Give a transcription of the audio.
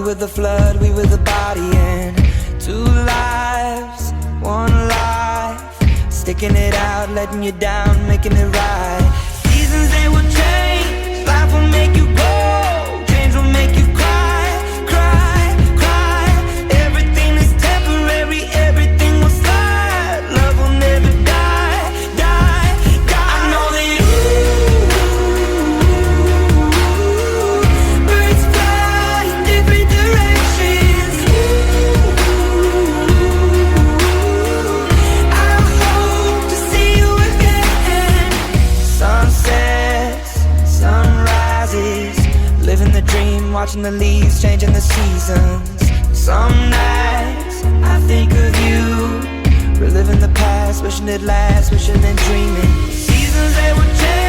were the flood, we were the body, and two lives, one life, sticking it out, letting you down, making it right. Seasons, they will change, life will make you go, change will make you cry, cry, cry. Everything is temporary, everything will slide, love will never die, die, die. I know that birds fly in different directions. I hope to see you again. Sunsets, sunrises, living the dream, watching the leaves, changing the seasons. Some nights I think of you, reliving the past, wishing it lasts, wishing and dreaming. Seasons, they will change.